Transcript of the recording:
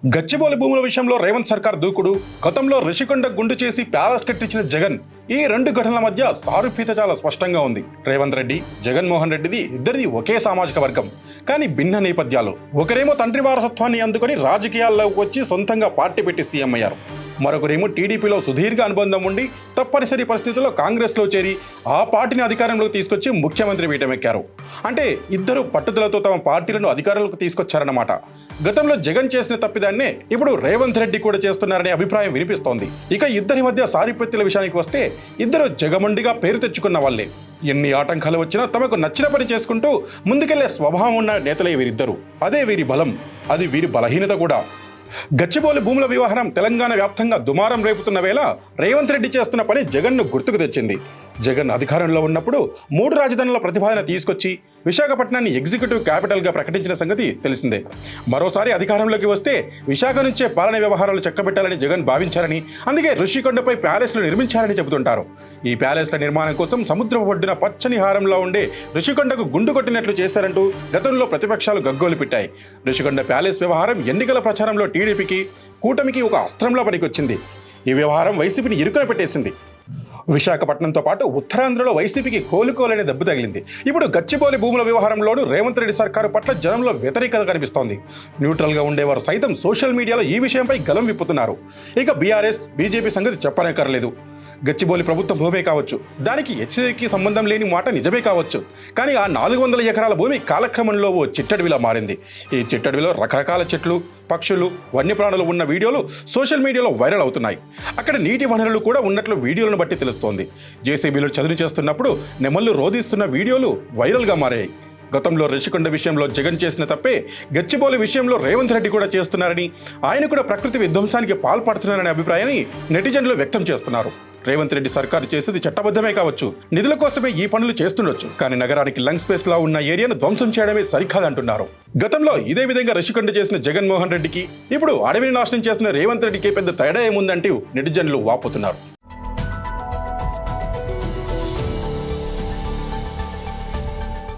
గచ్చిబౌలి భూముల విషయంలో రేవంత్ సర్కార్ దూకుడు, గతంలో రిషికొండ గుండు చేసి ప్యాలెస్ కట్టించిన జగన్, ఈ రెండు ఘటనల మధ్య సారూప్యత చాలా స్పష్టంగా ఉంది. రేవంత్ రెడ్డి, జగన్మోహన్ రెడ్డిది ఇద్దరిది ఒకే సామాజిక వర్గం, కానీ భిన్న నేపథ్యాలు. ఒకరేమో తండ్రి వారసత్వాన్ని అందుకొని రాజకీయాల్లోకి వచ్చి సొంతంగా పార్టీ పెట్టి సీఎం అయ్యారు. మరొకరేమో టీడీపీలో సుదీర్ఘ అనుబంధం ఉండి తప్పనిసరి పరిస్థితుల్లో కాంగ్రెస్లో చేరి ఆ పార్టీని అధికారంలోకి తీసుకొచ్చి ముఖ్యమంత్రి పీఠం ఎక్కారు. అంటే ఇద్దరు పట్టుదలతో తమ పార్టీలను అధికారంలోకి తీసుకొచ్చారన్నమాట. గతంలో జగన్ చేసిన తప్పిదాన్నే ఇప్పుడు రేవంత్ రెడ్డి కూడా చేస్తున్నారనే అభిప్రాయం వినిపిస్తోంది. ఇక ఇద్దరి మధ్య సారూప్యతల విషయానికి వస్తే ఇద్దరు జగమండిగా పేరు తెచ్చుకున్న వాళ్ళే. ఎన్ని ఆటంకాలు వచ్చినా తమకు నచ్చిన పని చేసుకుంటూ ముందుకెళ్లే స్వభావం ఉన్న నేతలే వీరిద్దరు. అదే వీరి బలం, అది వీరి బలహీనత కూడా. గచ్చిబౌలి భూముల వ్యవహారం తెలంగాణ వ్యాప్తంగా దుమారం రేపుతున్న వేళ రేవంత్ రెడ్డి చేస్తున్న పని జగన్ను గుర్తుకు తెచ్చింది. జగన్ అధికారంలో ఉన్నప్పుడు 3 రాజధానుల ప్రతిపాదన తీసుకొచ్చి విశాఖపట్నాన్ని ఎగ్జిక్యూటివ్ క్యాపిటల్గా ప్రకటించిన సంగతి తెలిసిందే. మరోసారి అధికారంలోకి వస్తే విశాఖ నుంచే పాలన వ్యవహారాలు చక్కబెట్టాలని జగన్ భావించారని, అందుకే ఋషికొండపై ప్యాలెస్లు నిర్మించారని చెబుతుంటారు. ఈ ప్యాలెస్ల నిర్మాణం కోసం సముద్రపు ఒడ్డున పచ్చని హారంలో ఉండే ఋషికొండకు గుండు కొట్టినట్లు చేశారంటూ గతంలో ప్రతిపక్షాలు గగ్గోలు పెట్టాయి. ఋషికొండ ప్యాలెస్ వ్యవహారం ఎన్నికల ప్రచారంలో టీడీపీకి, కూటమికి ఒక అస్త్రంలో పనికొచ్చింది. ఈ వ్యవహారం వైసీపీని ఇరుకున పెట్టేసింది. విశాఖపట్నంతో పాటు ఉత్తరాంధ్రలో వైసీపీకి కోలుకోలేని దెబ్బ తగిలింది. ఇప్పుడు గచ్చిబౌలి భూముల వ్యవహారంలోనూ రేవంత్ రెడ్డి సర్కారు పట్ల జనంలో వ్యతిరేకత కనిపిస్తోంది. న్యూట్రల్గా ఉండేవారు సైతం సోషల్ మీడియాలో ఈ విషయంపై గలం విప్పుతున్నారు. ఇక బీఆర్ఎస్, బీజేపీ సంగతి చెప్పనక్కర్లేదు. గచ్చిబౌలి ప్రభుత్వ భూమే కావచ్చు, దానికి హెచ్సికి సంబంధం లేని మాట నిజమే కావచ్చు, కానీ ఆ 400 ఎకరాల భూమి కాలక్రమంలో ఓ చిట్టడవిలా మారింది. ఈ చిట్టడవిలో రకరకాల చెట్లు, పక్షులు, వన్యప్రాణులు ఉన్న వీడియోలు సోషల్ మీడియాలో వైరల్ అవుతున్నాయి. అక్కడ నీటి వనరులు కూడా ఉన్నట్లు వీడియోలను బట్టి తెలుస్తోంది. జేసీబీలు చదును చేస్తున్నప్పుడు నెమళ్లు రోధిస్తున్న వీడియోలు వైరల్గా మారాయి. గతంలో రిషికొండ విషయంలో జగన్ చేసిన తప్పే గచ్చిబౌలి విషయంలో రేవంత్ రెడ్డి కూడా చేస్తున్నారని, ఆయన కూడా ప్రకృతి విధ్వంసానికి పాల్పడుతున్నారనే అభిప్రాయాన్ని నెటిజన్లు వ్యక్తం చేస్తున్నారు. రేవంత్ రెడ్డి సర్కారు చేసేది చట్టబద్ధమే కావచ్చు, నిధుల కోసమే ఈ పనులు చేస్తుండొచ్చు, కానీ నగరానికి లంగ్ స్పేస్ లా ఉన్న ఏరియాను ధ్వంసం చేయడమే సరికాదంటున్నారు. గతంలో ఇదే విధంగా రిషికొండ చేసిన జగన్మోహన్ రెడ్డికి, ఇప్పుడు అడవిని నాశనం చేసిన రేవంత్ రెడ్డికి పెద్ద తేడా ఏముందంటూ నెటిజన్లు వాపోతున్నారు.